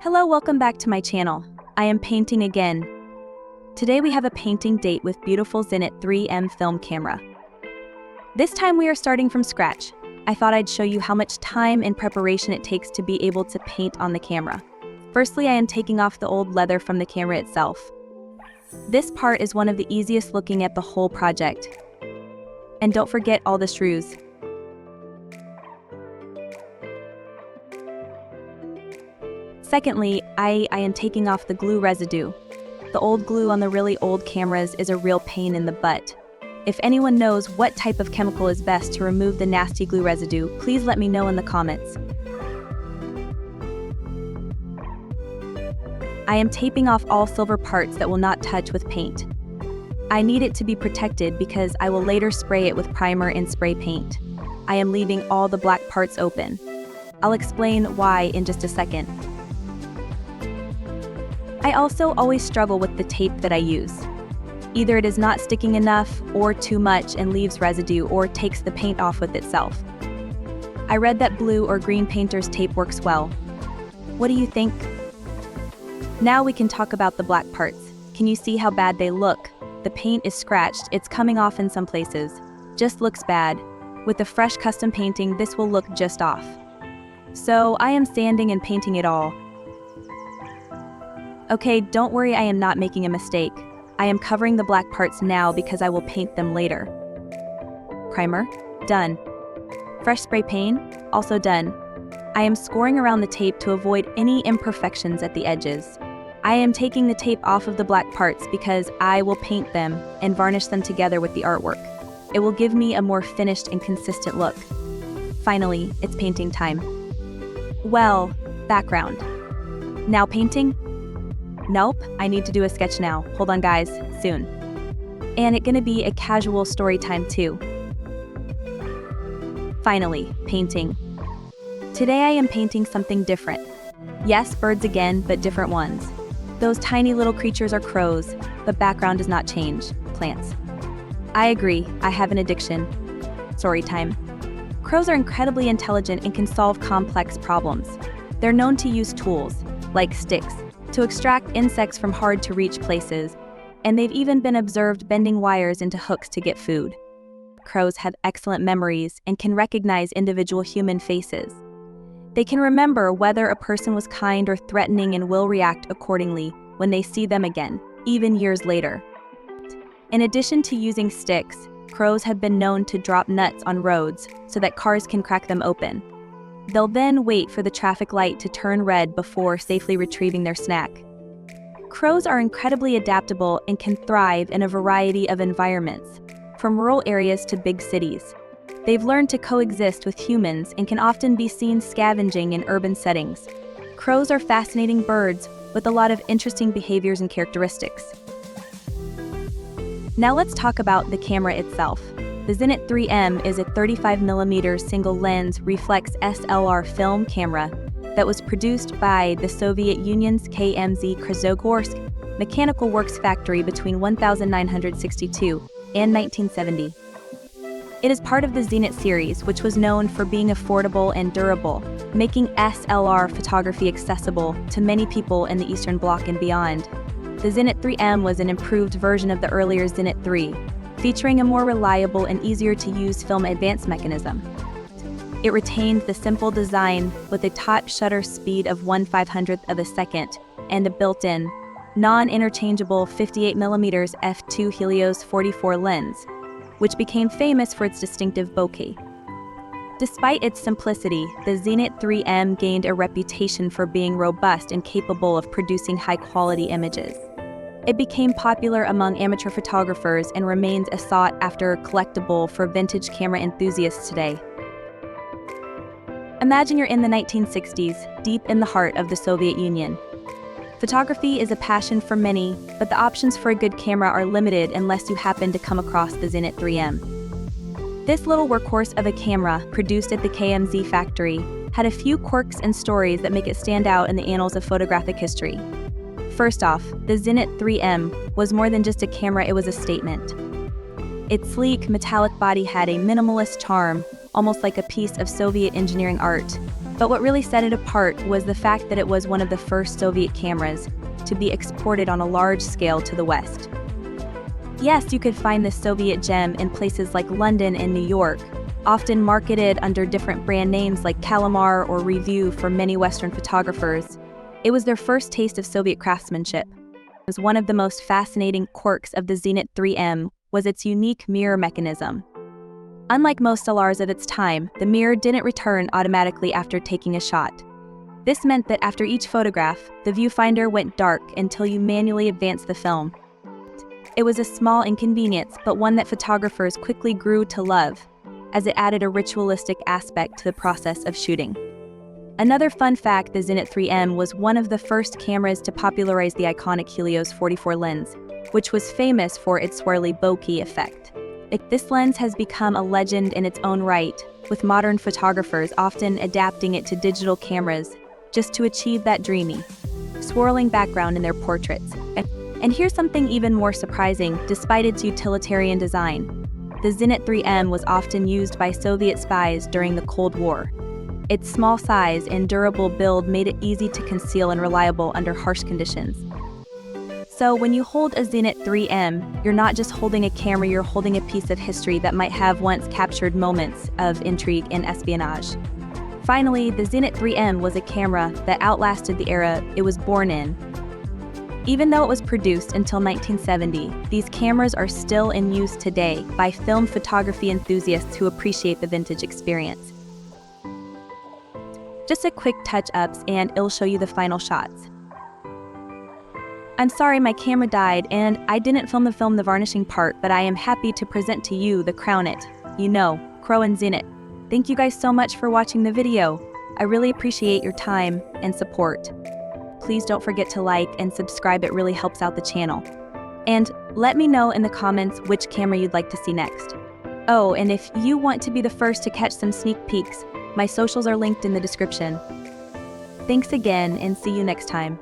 Hello, welcome back to my channel. I am painting again. Today we have a painting date with beautiful Zenit 3M film camera. This time we are starting from scratch. I thought I'd show you how much time and preparation it takes to be able to paint on the camera. Firstly, I am taking off the old leather from the camera itself. This part is one of the easiest looking at the whole project. And don't forget all the shrews. Secondly, I am taking off the glue residue. The old glue on the really old cameras is a real pain in the butt. If anyone knows what type of chemical is best to remove the nasty glue residue, please let me know in the comments. I am taping off all silver parts that will not touch with paint. I need it to be protected because I will later spray it with primer and spray paint. I am leaving all the black parts open. I'll explain why in just a second. I also always struggle with the tape that I use. Either it is not sticking enough, or too much and leaves residue, or takes the paint off with itself. I read that blue or green painter's tape works well. What do you think? Now we can talk about the black parts. Can you see how bad they look? The paint is scratched, it's coming off in some places. Just looks bad. With a fresh custom painting, this will look just off. So I am sanding and painting it all. Okay, don't worry, I am not making a mistake. I am covering the black parts now because I will paint them later. Primer, done. Fresh spray paint, also done. I am scoring around the tape to avoid any imperfections at the edges. I am taking the tape off of the black parts because I will paint them and varnish them together with the artwork. It will give me a more finished and consistent look. Finally, it's painting time. Well, background. Now painting? Nope, I need to do a sketch now. Hold on guys, soon. And it's gonna be a casual story time too. Finally, painting. Today I am painting something different. Yes, birds again, but different ones. Those tiny little creatures are crows, but background does not change, plants. I agree, I have an addiction. Story time. Crows are incredibly intelligent and can solve complex problems. They're known to use tools, like sticks, to extract insects from hard-to-reach places, and they've even been observed bending wires into hooks to get food. Crows have excellent memories and can recognize individual human faces. They can remember whether a person was kind or threatening and will react accordingly when they see them again, even years later. In addition to using sticks, crows have been known to drop nuts on roads so that cars can crack them open. They'll then wait for the traffic light to turn red before safely retrieving their snack. Crows are incredibly adaptable and can thrive in a variety of environments, from rural areas to big cities. They've learned to coexist with humans and can often be seen scavenging in urban settings. Crows are fascinating birds with a lot of interesting behaviors and characteristics. Now let's talk about the camera itself. The Zenit 3M is a 35mm single-lens reflex SLR film camera that was produced by the Soviet Union's KMZ Krasnogorsk Mechanical Works factory between 1962 and 1970. It is part of the Zenit series, which was known for being affordable and durable, making SLR photography accessible to many people in the Eastern Bloc and beyond. The Zenit 3M was an improved version of the earlier Zenit 3, featuring a more reliable and easier-to-use film advance mechanism. It retained the simple design with a top shutter speed of 1/500th of a second and a built-in, non-interchangeable 58mm f2 Helios 44 lens, which became famous for its distinctive bokeh. Despite its simplicity, the Zenit 3M gained a reputation for being robust and capable of producing high-quality images. It became popular among amateur photographers and remains a sought-after collectible for vintage camera enthusiasts today. Imagine you're in the 1960s, deep in the heart of the Soviet Union. Photography is a passion for many, but the options for a good camera are limited unless you happen to come across the Zenit 3M. This little workhorse of a camera, produced at the KMZ factory, had a few quirks and stories that make it stand out in the annals of photographic history. First off, the Zenit 3M was more than just a camera, it was a statement. Its sleek, metallic body had a minimalist charm, almost like a piece of Soviet engineering art. But what really set it apart was the fact that it was one of the first Soviet cameras to be exported on a large scale to the West. Yes, you could find this Soviet gem in places like London and New York, often marketed under different brand names like Calamar or Review for many Western photographers. It was their first taste of Soviet craftsmanship. As one of the most fascinating quirks of the Zenit 3M was its unique mirror mechanism. Unlike most SLRs of its time, the mirror didn't return automatically after taking a shot. This meant that after each photograph, the viewfinder went dark until you manually advanced the film. It was a small inconvenience, but one that photographers quickly grew to love, as it added a ritualistic aspect to the process of shooting. Another fun fact, the Zenit 3M was one of the first cameras to popularize the iconic Helios 44 lens, which was famous for its swirly bokeh effect. This lens has become a legend in its own right, with modern photographers often adapting it to digital cameras just to achieve that dreamy, swirling background in their portraits. And here's something even more surprising, despite its utilitarian design. The Zenit 3M was often used by Soviet spies during the Cold War. Its small size and durable build made it easy to conceal and reliable under harsh conditions. So when you hold a Zenit 3M, you're not just holding a camera, you're holding a piece of history that might have once captured moments of intrigue and espionage. Finally, the Zenit 3M was a camera that outlasted the era it was born in. Even though it was produced until 1970, these cameras are still in use today by film photography enthusiasts who appreciate the vintage experience. Just a quick touch-ups and it'll show you the final shots. I'm sorry my camera died and I didn't film the varnishing part, but I am happy to present to you the crown it. You know, Crow and Zenit. Thank you guys so much for watching the video. I really appreciate your time and support. Please don't forget to like and subscribe, it really helps out the channel. And let me know in the comments which camera you'd like to see next. Oh, and if you want to be the first to catch some sneak peeks, my socials are linked in the description. Thanks again and see you next time.